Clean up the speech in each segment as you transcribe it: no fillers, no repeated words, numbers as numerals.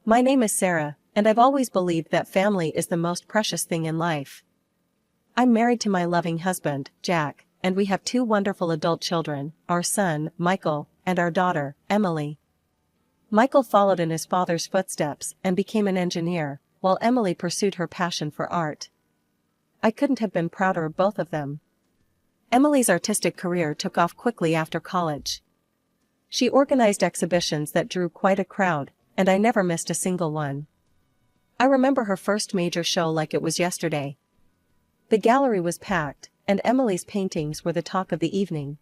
My name is Sarah, and I've always believed that family is the most precious thing in life. I'm married to my loving husband, Jack, and we have two wonderful adult children, our son, Michael, and our daughter, Emily. Michael followed in his father's footsteps and became an engineer, while Emily pursued her passion for art. I couldn't have been prouder of both of them. Emily's artistic career took off quickly after college. She organized exhibitions that drew quite a crowd, and I never missed a single one. I remember her first major show like it was yesterday. The gallery was packed, and Emily's paintings were the talk of the evening.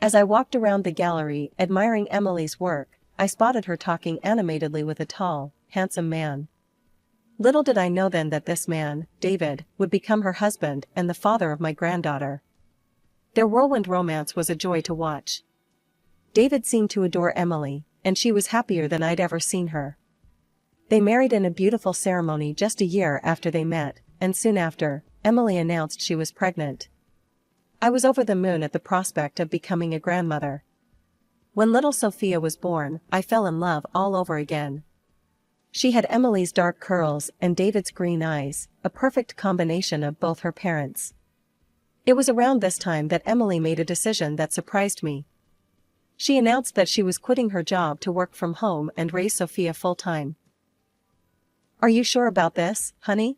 As I walked around the gallery admiring Emily's work, I spotted her talking animatedly with a tall, handsome man. Little did I know then that this man, David, would become her husband and the father of my granddaughter. Their whirlwind romance was a joy to watch. David seemed to adore Emily, and she was happier than I'd ever seen her. They married in a beautiful ceremony just a year after they met, and soon after, Emily announced she was pregnant. I was over the moon at the prospect of becoming a grandmother. When little Sophia was born, I fell in love all over again. She had Emily's dark curls and David's green eyes, a perfect combination of both her parents. It was around this time that Emily made a decision that surprised me. She announced that she was quitting her job to work from home and raise Sophia full-time. "Are you sure about this, honey?"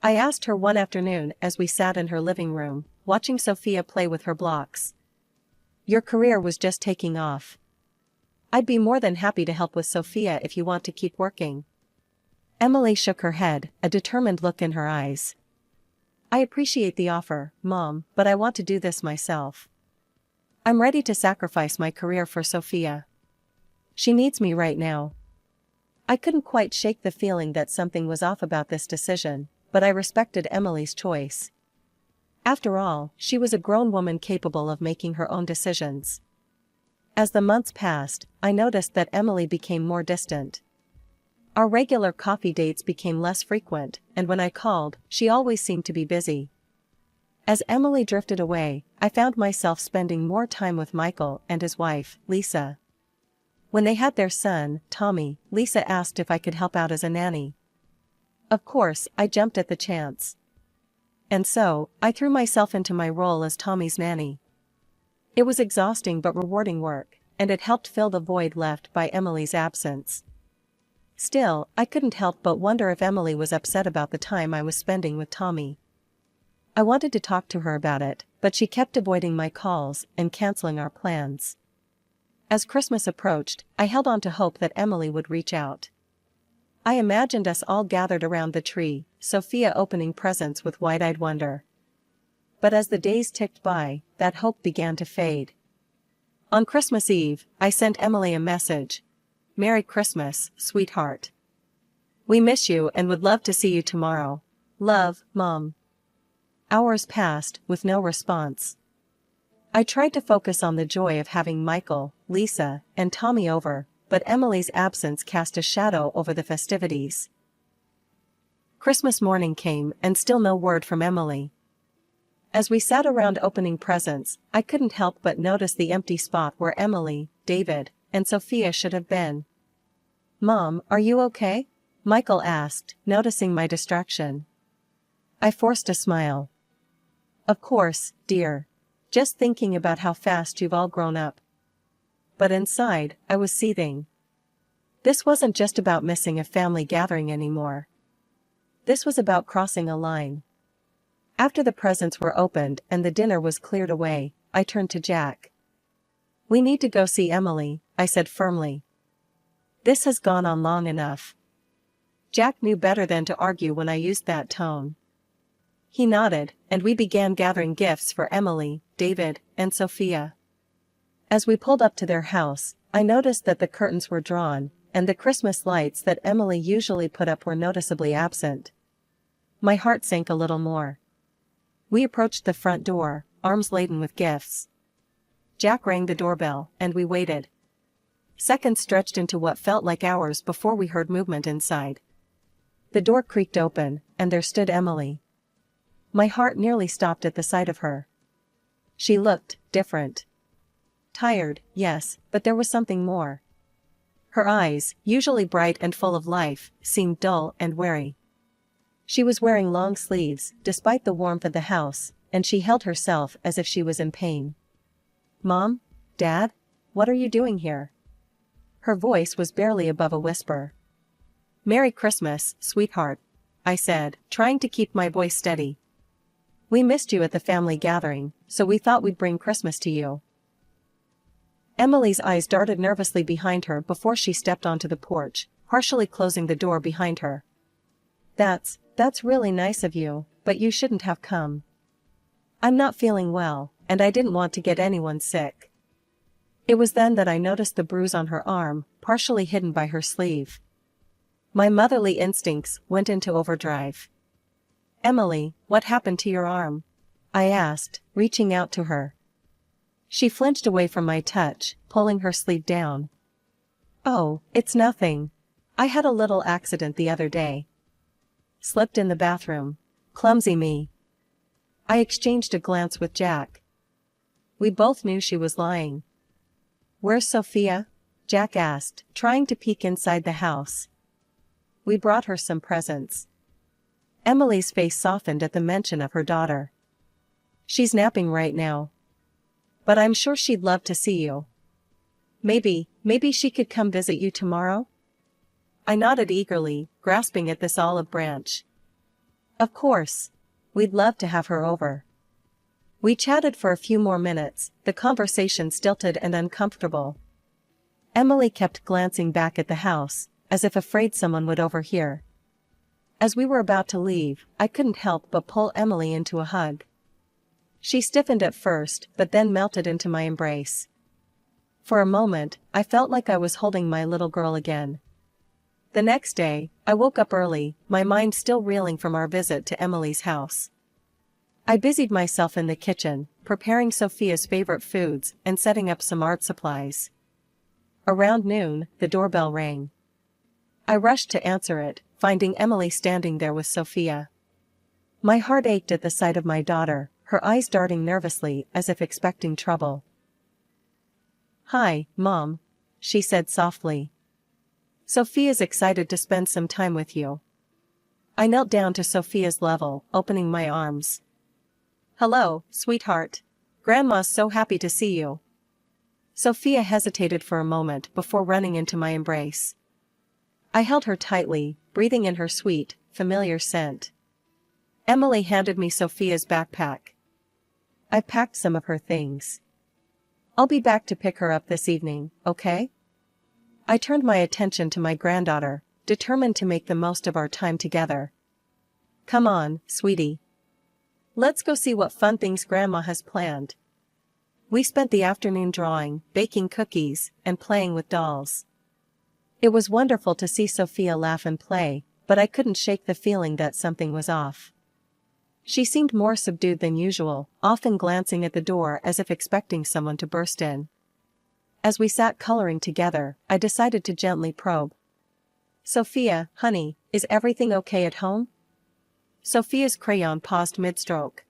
I asked her one afternoon as we sat in her living room, watching Sophia play with her blocks. "Your career was just taking off. I'd be more than happy to help with Sophia if you want to keep working." Emily shook her head, a determined look in her eyes. "I appreciate the offer, Mom, but I want to do this myself. I'm ready to sacrifice my career for Sophia. She needs me right now." I couldn't quite shake the feeling that something was off about this decision, but I respected Emily's choice. After all, she was a grown woman capable of making her own decisions. As the months passed, I noticed that Emily became more distant. Our regular coffee dates became less frequent, and when I called, she always seemed to be busy. As Emily drifted away, I found myself spending more time with Michael and his wife, Lisa. When they had their son, Tommy, Lisa asked if I could help out as a nanny. Of course, I jumped at the chance. And so, I threw myself into my role as Tommy's nanny. It was exhausting but rewarding work, and it helped fill the void left by Emily's absence. Still, I couldn't help but wonder if Emily was upset about the time I was spending with Tommy. I wanted to talk to her about it, but she kept avoiding my calls and canceling our plans. As Christmas approached, I held on to hope that Emily would reach out. I imagined us all gathered around the tree, Sophia opening presents with wide-eyed wonder. But as the days ticked by, that hope began to fade. On Christmas Eve, I sent Emily a message. "Merry Christmas, sweetheart. We miss you and would love to see you tomorrow. Love, Mom." Hours passed, with no response. I tried to focus on the joy of having Michael, Lisa, and Tommy over, but Emily's absence cast a shadow over the festivities. Christmas morning came and still no word from Emily. As we sat around opening presents, I couldn't help but notice the empty spot where Emily, David, and Sophia should have been. "Mom, are you okay?" Michael asked, noticing my distraction. I forced a smile. "Of course, dear. Just thinking about how fast you've all grown up." But inside, I was seething. This wasn't just about missing a family gathering anymore. This was about crossing a line. After the presents were opened and the dinner was cleared away, I turned to Jack. "We need to go see Emily," I said firmly. "This has gone on long enough." Jack knew better than to argue when I used that tone. He nodded, and we began gathering gifts for Emily, David, and Sophia. As we pulled up to their house, I noticed that the curtains were drawn, and the Christmas lights that Emily usually put up were noticeably absent. My heart sank a little more. We approached the front door, arms laden with gifts. Jack rang the doorbell, and we waited. Seconds stretched into what felt like hours before we heard movement inside. The door creaked open, and there stood Emily. My heart nearly stopped at the sight of her. She looked different. Tired, yes, but there was something more. Her eyes, usually bright and full of life, seemed dull and wary. She was wearing long sleeves, despite the warmth of the house, and she held herself as if she was in pain. "Mom? Dad? What are you doing here?" Her voice was barely above a whisper. "Merry Christmas, sweetheart," I said, trying to keep my voice steady. "We missed you at the family gathering, so we thought we'd bring Christmas to you." Emily's eyes darted nervously behind her before she stepped onto the porch, partially closing the door behind her. That's really nice of you, but you shouldn't have come. I'm not feeling well, and I didn't want to get anyone sick." It was then that I noticed the bruise on her arm, partially hidden by her sleeve. My motherly instincts went into overdrive. "Emily, what happened to your arm?" I asked, reaching out to her. She flinched away from my touch, pulling her sleeve down. "Oh, it's nothing. I had a little accident the other day. Slipped in the bathroom. Clumsy me." I exchanged a glance with Jack. We both knew she was lying. "Where's Sophia?" Jack asked, trying to peek inside the house. "We brought her some presents." Emily's face softened at the mention of her daughter. "She's napping right now. But I'm sure she'd love to see you. Maybe she could come visit you tomorrow?" I nodded eagerly, grasping at this olive branch. "Of course. We'd love to have her over." We chatted for a few more minutes, the conversation stilted and uncomfortable. Emily kept glancing back at the house, as if afraid someone would overhear. As we were about to leave, I couldn't help but pull Emily into a hug. She stiffened at first, but then melted into my embrace. For a moment, I felt like I was holding my little girl again. The next day, I woke up early, my mind still reeling from our visit to Emily's house. I busied myself in the kitchen, preparing Sophia's favorite foods and setting up some art supplies. Around noon, the doorbell rang. I rushed to answer it, finding Emily standing there with Sophia. My heart ached at the sight of my daughter, her eyes darting nervously as if expecting trouble. "Hi, Mom," she said softly. "Sophia's excited to spend some time with you." I knelt down to Sophia's level, opening my arms. "Hello, sweetheart. Grandma's so happy to see you." Sophia hesitated for a moment before running into my embrace. I held her tightly, breathing in her sweet, familiar scent. Emily handed me Sophia's backpack. "I packed some of her things. I'll be back to pick her up this evening, okay?" I turned my attention to my granddaughter, determined to make the most of our time together. "Come on, sweetie. Let's go see what fun things Grandma has planned." We spent the afternoon drawing, baking cookies, and playing with dolls. It was wonderful to see Sophia laugh and play, but I couldn't shake the feeling that something was off. She seemed more subdued than usual, often glancing at the door as if expecting someone to burst in. As we sat coloring together, I decided to gently probe. "Sophia, honey, is everything okay at home?" Sophia's crayon paused mid-stroke.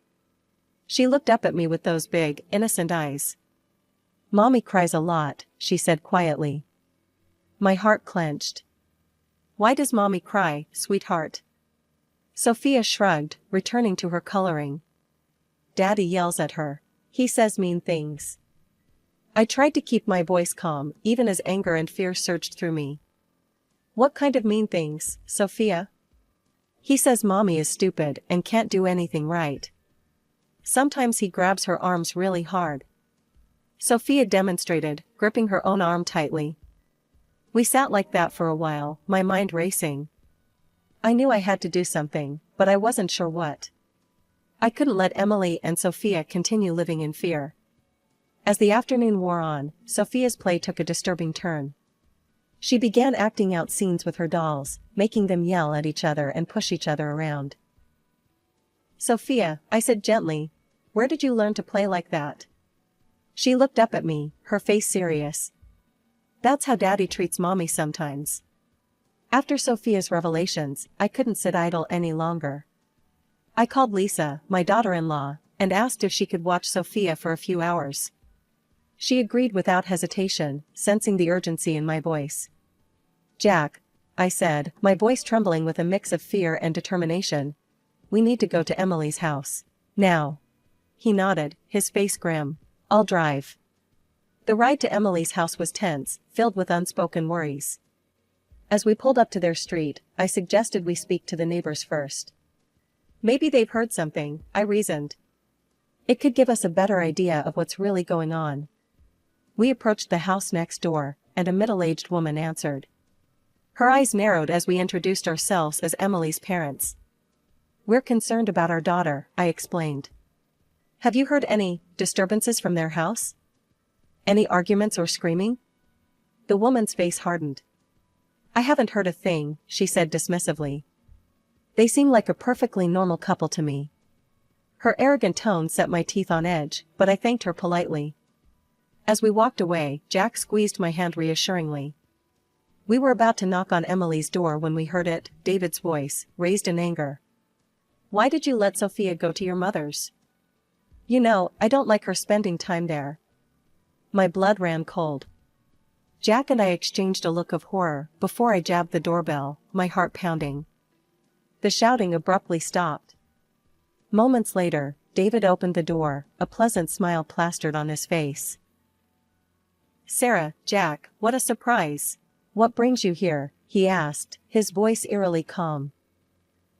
She looked up at me with those big, innocent eyes. "Mommy cries a lot," she said quietly. My heart clenched. "Why does Mommy cry, sweetheart?" Sophia shrugged, returning to her coloring. "Daddy yells at her. He says mean things." I tried to keep my voice calm, even as anger and fear surged through me. "What kind of mean things, Sophia?" "He says Mommy is stupid and can't do anything right. Sometimes he grabs her arms really hard." Sophia demonstrated, gripping her own arm tightly. We sat like that for a while, my mind racing. I knew I had to do something, but I wasn't sure what. I couldn't let Emily and Sophia continue living in fear. As the afternoon wore on, Sophia's play took a disturbing turn. She began acting out scenes with her dolls, making them yell at each other and push each other around. "Sophia," I said gently, "where did you learn to play like that?" She looked up at me, her face serious. "That's how Daddy treats Mommy sometimes." After Sophia's revelations, I couldn't sit idle any longer. I called Lisa, my daughter-in-law, and asked if she could watch Sophia for a few hours. She agreed without hesitation, sensing the urgency in my voice. Jack, I said, my voice trembling with a mix of fear and determination. We need to go to Emily's house. Now. He nodded, his face grim. I'll drive. The ride to Emily's house was tense, filled with unspoken worries. As we pulled up to their street, I suggested we speak to the neighbors first. Maybe they've heard something, I reasoned. It could give us a better idea of what's really going on. We approached the house next door, and a middle-aged woman answered. Her eyes narrowed as we introduced ourselves as Emily's parents. We're concerned about our daughter, I explained. Have you heard any disturbances from their house? Any arguments or screaming? The woman's face hardened. I haven't heard a thing, she said dismissively. They seem like a perfectly normal couple to me. Her arrogant tone set my teeth on edge, but I thanked her politely. As we walked away, Jack squeezed my hand reassuringly. We were about to knock on Emily's door when we heard it, David's voice, raised in anger. Why did you let Sophia go to your mother's? You know, I don't like her spending time there. My blood ran cold. Jack and I exchanged a look of horror before I jabbed the doorbell, my heart pounding. The shouting abruptly stopped. Moments later, David opened the door, a pleasant smile plastered on his face. Sarah, Jack, what a surprise. What brings you here? He asked, his voice eerily calm.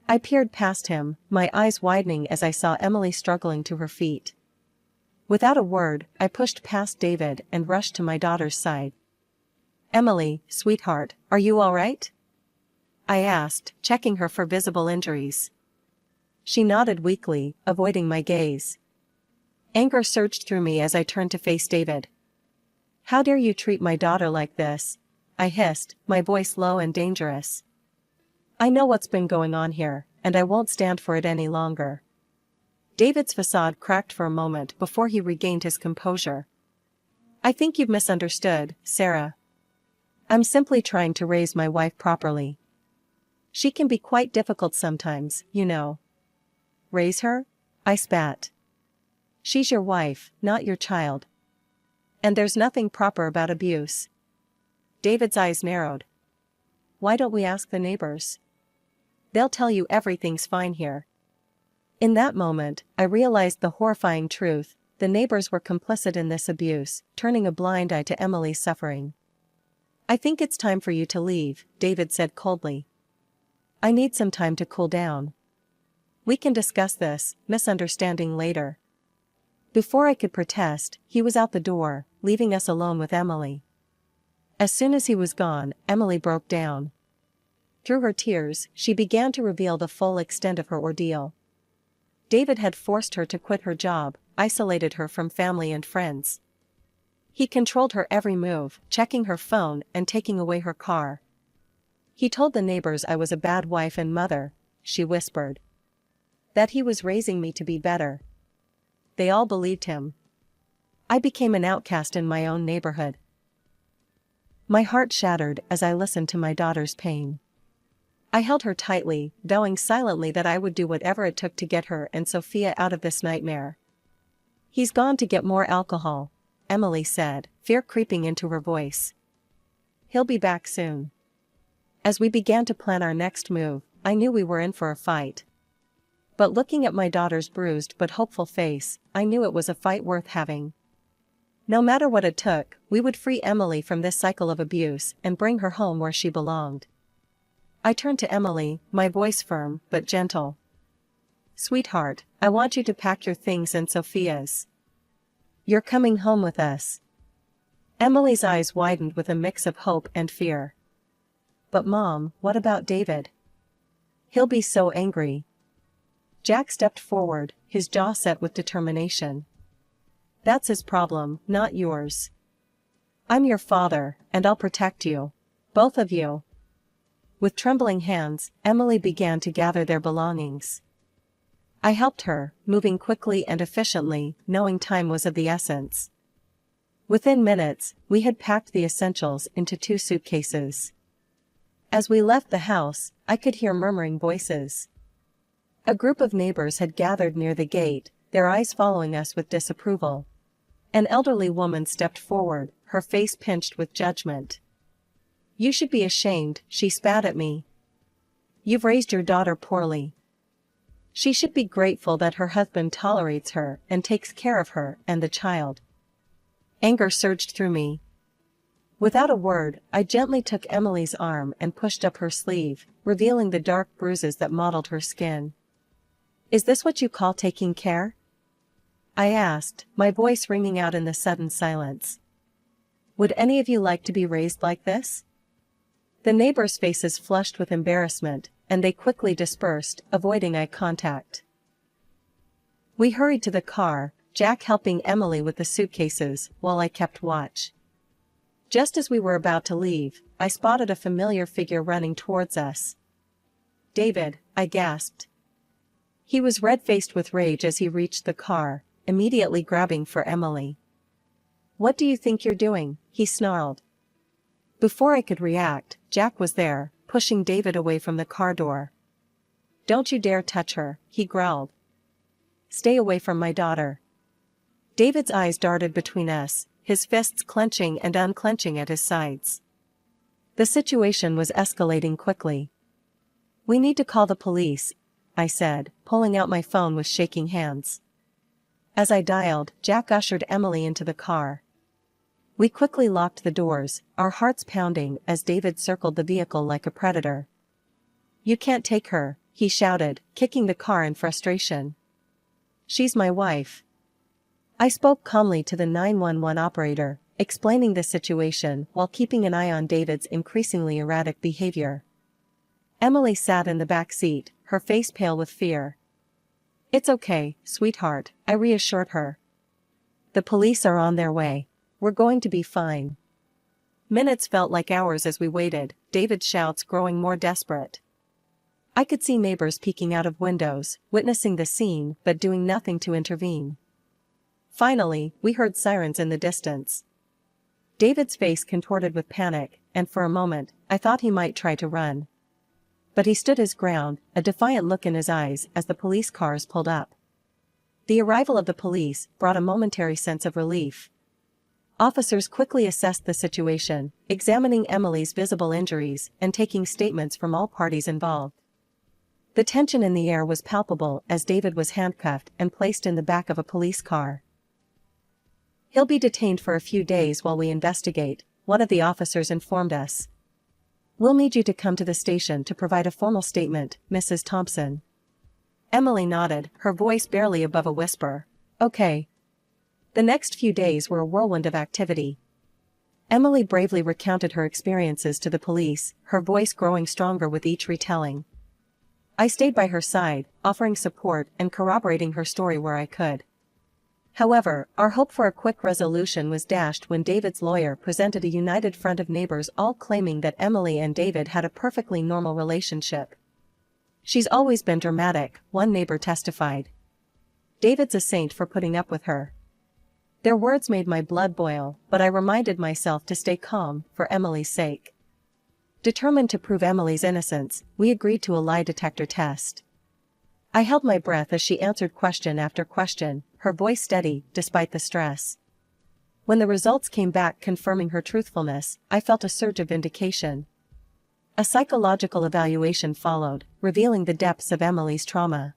I peered past him, my eyes widening as I saw Emily struggling to her feet. Without a word, I pushed past David and rushed to my daughter's side. Emily, sweetheart, are you all right? I asked, checking her for visible injuries. She nodded weakly, avoiding my gaze. Anger surged through me as I turned to face David. How dare you treat my daughter like this? I hissed, my voice low and dangerous. I know what's been going on here, and I won't stand for it any longer. David's facade cracked for a moment before he regained his composure. I think you've misunderstood, Sarah. I'm simply trying to raise my wife properly. She can be quite difficult sometimes, you know. Raise her? I spat. She's your wife, not your child. And there's nothing proper about abuse. David's eyes narrowed. Why don't we ask the neighbors? They'll tell you everything's fine here. In that moment, I realized the horrifying truth. The neighbors were complicit in this abuse, turning a blind eye to Emily's suffering. I think it's time for you to leave, David said coldly. I need some time to cool down. We can discuss this misunderstanding later. Before I could protest, he was out the door, leaving us alone with Emily. As soon as he was gone, Emily broke down. Through her tears, she began to reveal the full extent of her ordeal. David had forced her to quit her job, isolated her from family and friends. He controlled her every move, checking her phone and taking away her car. He told the neighbors I was a bad wife and mother, she whispered. That he was raising me to be better. They all believed him. I became an outcast in my own neighborhood. My heart shattered as I listened to my daughter's pain. I held her tightly, vowing silently that I would do whatever it took to get her and Sophia out of this nightmare. He's gone to get more alcohol, Emily said, fear creeping into her voice. He'll be back soon. As we began to plan our next move, I knew we were in for a fight. But looking at my daughter's bruised but hopeful face, I knew it was a fight worth having. No matter what it took, we would free Emily from this cycle of abuse and bring her home where she belonged. I turned to Emily, my voice firm but gentle. Sweetheart, I want you to pack your things and Sophia's. You're coming home with us. Emily's eyes widened with a mix of hope and fear. But Mom, what about David? He'll be so angry. Jack stepped forward, his jaw set with determination. That's his problem, not yours. I'm your father, and I'll protect you. Both of you. With trembling hands, Emily began to gather their belongings. I helped her, moving quickly and efficiently, knowing time was of the essence. Within minutes, we had packed the essentials into 2 suitcases. As we left the house, I could hear murmuring voices. A group of neighbors had gathered near the gate, their eyes following us with disapproval. An elderly woman stepped forward, her face pinched with judgment. You should be ashamed, she spat at me. You've raised your daughter poorly. She should be grateful that her husband tolerates her and takes care of her and the child. Anger surged through me. Without a word, I gently took Emily's arm and pushed up her sleeve, revealing the dark bruises that mottled her skin. Is this what you call taking care? I asked, my voice ringing out in the sudden silence. Would any of you like to be raised like this? The neighbors' faces flushed with embarrassment, and they quickly dispersed, avoiding eye contact. We hurried to the car, Jack helping Emily with the suitcases, while I kept watch. Just as we were about to leave, I spotted a familiar figure running towards us. David, I gasped. He was red-faced with rage as he reached the car, immediately grabbing for Emily. What do you think you're doing? He snarled. Before I could react, Jack was there, pushing David away from the car door. Don't you dare touch her, he growled. Stay away from my daughter. David's eyes darted between us, his fists clenching and unclenching at his sides. The situation was escalating quickly. We need to call the police, I said, pulling out my phone with shaking hands. As I dialed, Jack ushered Emily into the car. We quickly locked the doors, our hearts pounding as David circled the vehicle like a predator. You can't take her, he shouted, kicking the car in frustration. She's my wife. I spoke calmly to the 911 operator, explaining the situation while keeping an eye on David's increasingly erratic behavior. Emily sat in the back seat, her face pale with fear. It's okay, sweetheart, I reassured her. The police are on their way. We're going to be fine. Minutes felt like hours as we waited, David's shouts growing more desperate. I could see neighbors peeking out of windows, witnessing the scene but doing nothing to intervene. Finally, we heard sirens in the distance. David's face contorted with panic, and for a moment, I thought he might try to run. But he stood his ground, a defiant look in his eyes as the police cars pulled up. The arrival of the police brought a momentary sense of relief. Officers quickly assessed the situation, examining Emily's visible injuries and taking statements from all parties involved. The tension in the air was palpable as David was handcuffed and placed in the back of a police car. He'll be detained for a few days while we investigate, one of the officers informed us. We'll need you to come to the station to provide a formal statement, Mrs. Thompson. Emily nodded, her voice barely above a whisper. Okay. The next few days were a whirlwind of activity. Emily bravely recounted her experiences to the police, her voice growing stronger with each retelling. I stayed by her side, offering support and corroborating her story where I could. However, our hope for a quick resolution was dashed when David's lawyer presented a united front of neighbors all claiming that Emily and David had a perfectly normal relationship. She's always been dramatic, one neighbor testified. David's a saint for putting up with her. Their words made my blood boil, but I reminded myself to stay calm, for Emily's sake. Determined to prove Emily's innocence, we agreed to a lie detector test. I held my breath as she answered question after question, her voice steady, despite the stress. When the results came back confirming her truthfulness, I felt a surge of vindication. A psychological evaluation followed, revealing the depths of Emily's trauma.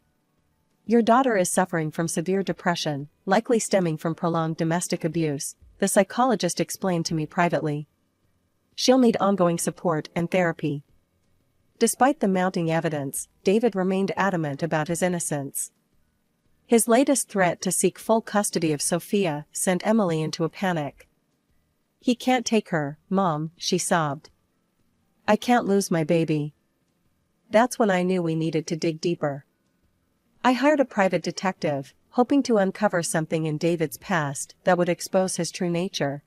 Your daughter is suffering from severe depression, likely stemming from prolonged domestic abuse, the psychologist explained to me privately. She'll need ongoing support and therapy. Despite the mounting evidence, David remained adamant about his innocence. His latest threat to seek full custody of Sophia sent Emily into a panic. He can't take her, Mom, she sobbed. I can't lose my baby. That's when I knew we needed to dig deeper. I hired a private detective, hoping to uncover something in David's past that would expose his true nature.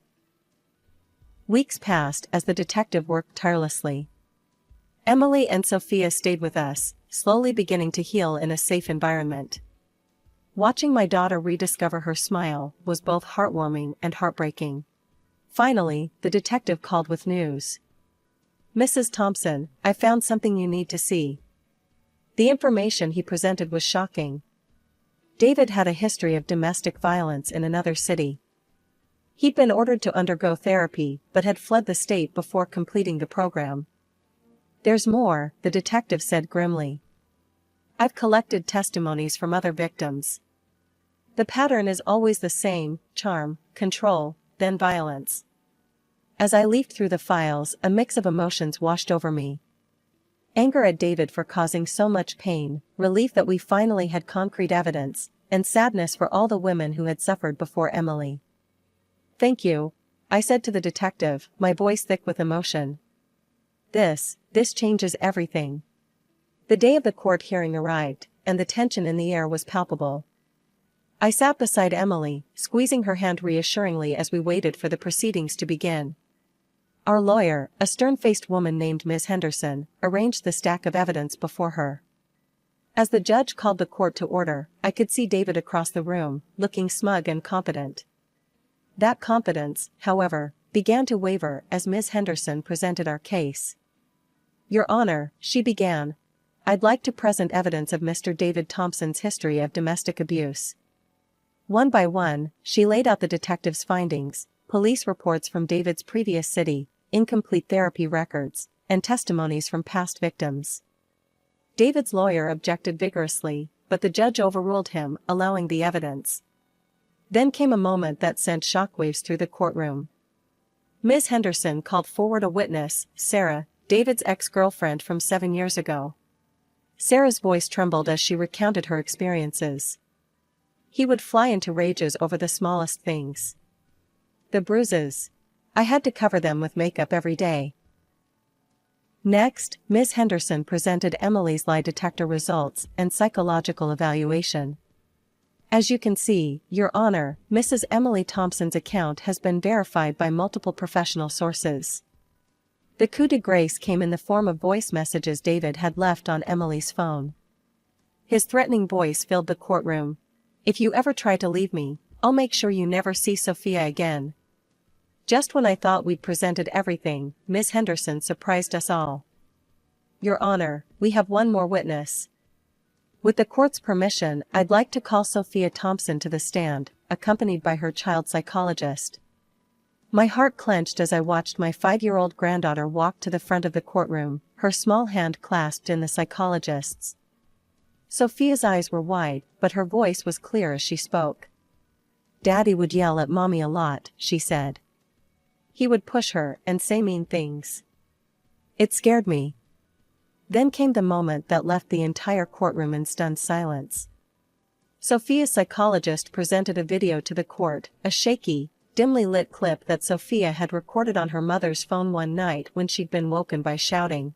Weeks passed as the detective worked tirelessly. Emily and Sophia stayed with us, slowly beginning to heal in a safe environment. Watching my daughter rediscover her smile was both heartwarming and heartbreaking. Finally, the detective called with news. Mrs. Thompson, I found something you need to see. The information he presented was shocking. David had a history of domestic violence in another city. He'd been ordered to undergo therapy but had fled the state before completing the program. "There's more," the detective said grimly. "I've collected testimonies from other victims. The pattern is always the same: charm, control, then violence." As I leafed through the files, a mix of emotions washed over me. Anger at David for causing so much pain, relief that we finally had concrete evidence, and sadness for all the women who had suffered before Emily. "Thank you," I said to the detective, my voice thick with emotion. This changes everything." The day of the court hearing arrived, and the tension in the air was palpable. I sat beside Emily, squeezing her hand reassuringly as we waited for the proceedings to begin. Our lawyer, a stern-faced woman named Ms. Henderson, arranged the stack of evidence before her. As the judge called the court to order, I could see David across the room, looking smug and confident. That confidence, however, began to waver as Ms. Henderson presented our case. "Your Honor," she began, "I'd like to present evidence of Mr. David Thompson's history of domestic abuse." One by one, she laid out the detective's findings, police reports from David's previous city, incomplete therapy records, and testimonies from past victims. David's lawyer objected vigorously, but the judge overruled him, allowing the evidence. Then came a moment that sent shockwaves through the courtroom. Ms. Henderson called forward a witness, Sarah, David's ex-girlfriend from 7 years ago. Sarah's voice trembled as she recounted her experiences. He would fly into rages over the smallest things. The bruises. I had to cover them with makeup every day. Next, Ms. Henderson presented Emily's lie detector results and psychological evaluation. "As you can see, Your Honor, Mrs. Emily Thompson's account has been verified by multiple professional sources." The coup de grace came in the form of voice messages David had left on Emily's phone. His threatening voice filled the courtroom. "If you ever try to leave me, I'll make sure you never see Sophia again." Just when I thought we'd presented everything, Ms. Henderson surprised us all. "Your Honor, we have one more witness. With the court's permission, I'd like to call Sophia Thompson to the stand, accompanied by her child psychologist." My heart clenched as I watched my 5-year-old granddaughter walk to the front of the courtroom, her small hand clasped in the psychologist's. Sophia's eyes were wide, but her voice was clear as she spoke. "Daddy would yell at Mommy a lot," she said. "He would push her and say mean things. It scared me." Then came the moment that left the entire courtroom in stunned silence. Sophia's psychologist presented a video to the court, a shaky, dimly lit clip that Sophia had recorded on her mother's phone one night when she'd been woken by shouting.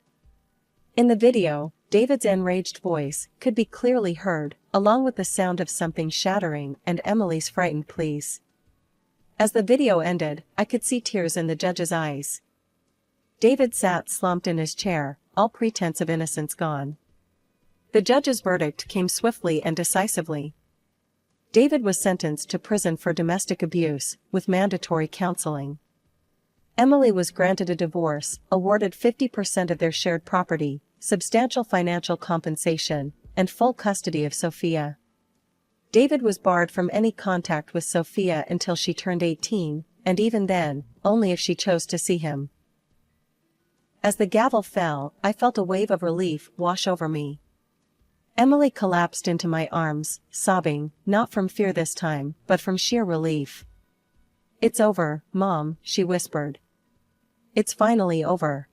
In the video, David's enraged voice could be clearly heard, along with the sound of something shattering and Emily's frightened pleas. As the video ended, I could see tears in the judge's eyes. David sat slumped in his chair, all pretense of innocence gone. The judge's verdict came swiftly and decisively. David was sentenced to prison for domestic abuse, with mandatory counseling. Emily was granted a divorce, awarded 50% of their shared property, substantial financial compensation, and full custody of Sophia. David was barred from any contact with Sophia until she turned 18, and even then, only if she chose to see him. As the gavel fell, I felt a wave of relief wash over me. Emily collapsed into my arms, sobbing, not from fear this time, but from sheer relief. "It's over, Mom," she whispered. "It's finally over."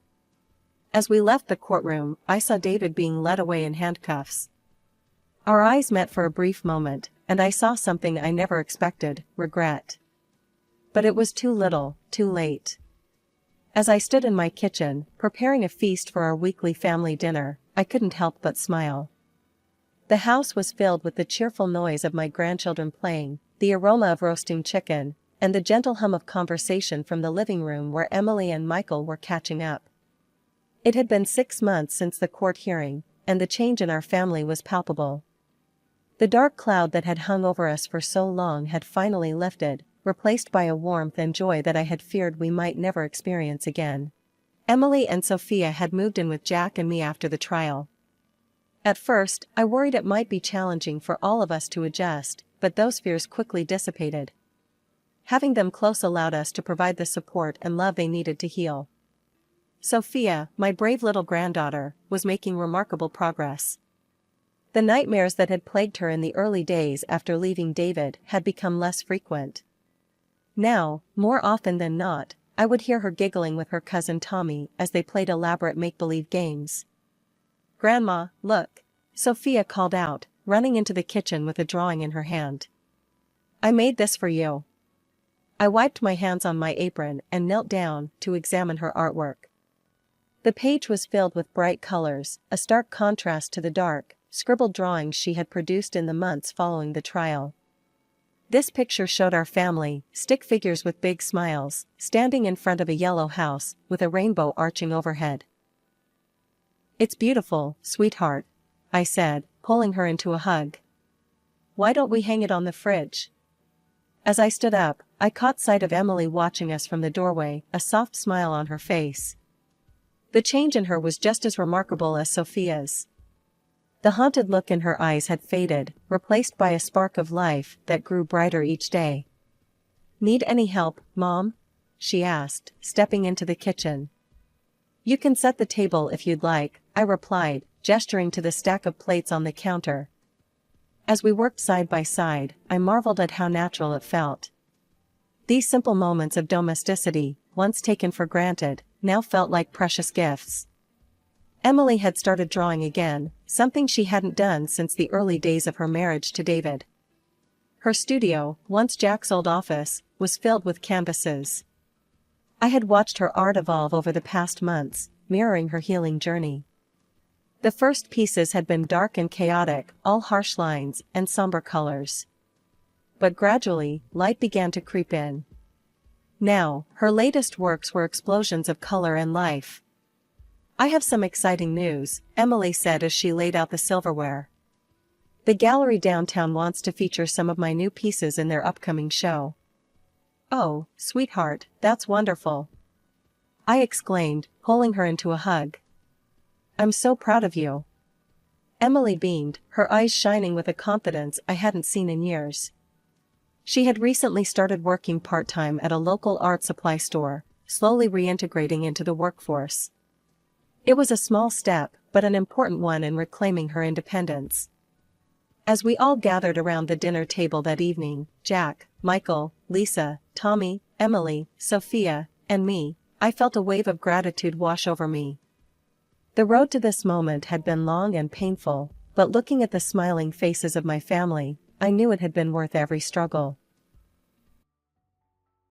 As we left the courtroom, I saw David being led away in handcuffs. Our eyes met for a brief moment, and I saw something I never expected: regret. But it was too little, too late. As I stood in my kitchen, preparing a feast for our weekly family dinner, I couldn't help but smile. The house was filled with the cheerful noise of my grandchildren playing, the aroma of roasting chicken, and the gentle hum of conversation from the living room where Emily and Michael were catching up. It had been 6 months since the court hearing, and the change in our family was palpable. The dark cloud that had hung over us for so long had finally lifted, replaced by a warmth and joy that I had feared we might never experience again. Emily and Sophia had moved in with Jack and me after the trial. At first, I worried it might be challenging for all of us to adjust, but those fears quickly dissipated. Having them close allowed us to provide the support and love they needed to heal. Sophia, my brave little granddaughter, was making remarkable progress. The nightmares that had plagued her in the early days after leaving David had become less frequent. Now, more often than not, I would hear her giggling with her cousin Tommy as they played elaborate make-believe games. "Grandma, look," Sophia called out, running into the kitchen with a drawing in her hand. "I made this for you." I wiped my hands on my apron and knelt down to examine her artwork. The page was filled with bright colors, a stark contrast to the dark, scribbled drawings she had produced in the months following the trial. This picture showed our family, stick figures with big smiles, standing in front of a yellow house with a rainbow arching overhead. "It's beautiful, sweetheart," I said, pulling her into a hug. "Why don't we hang it on the fridge?" As I stood up, I caught sight of Emily watching us from the doorway, a soft smile on her face. The change in her was just as remarkable as Sophia's. The haunted look in her eyes had faded, replaced by a spark of life that grew brighter each day. "Need any help, Mom?" she asked, stepping into the kitchen. "You can set the table if you'd like," I replied, gesturing to the stack of plates on the counter. As we worked side by side, I marveled at how natural it felt. These simple moments of domesticity, once taken for granted, now felt like precious gifts. Emily had started drawing again, something she hadn't done since the early days of her marriage to David. Her studio, once Jack's old office, was filled with canvases. I had watched her art evolve over the past months, mirroring her healing journey. The first pieces had been dark and chaotic, all harsh lines and somber colors. But gradually, light began to creep in. Now, her latest works were explosions of color and life. "I have some exciting news," Emily said as she laid out the silverware. "The gallery downtown wants to feature some of my new pieces in their upcoming show." "Oh, sweetheart, that's wonderful," I exclaimed, pulling her into a hug. "I'm so proud of you." Emily beamed, her eyes shining with a confidence I hadn't seen in years. She had recently started working part-time at a local art supply store, slowly reintegrating into the workforce. It was a small step, but an important one in reclaiming her independence. As we all gathered around the dinner table that evening, Jack, Michael, Lisa, Tommy, Emily, Sophia, and me, I felt a wave of gratitude wash over me. The road to this moment had been long and painful, but looking at the smiling faces of my family, I knew it had been worth every struggle.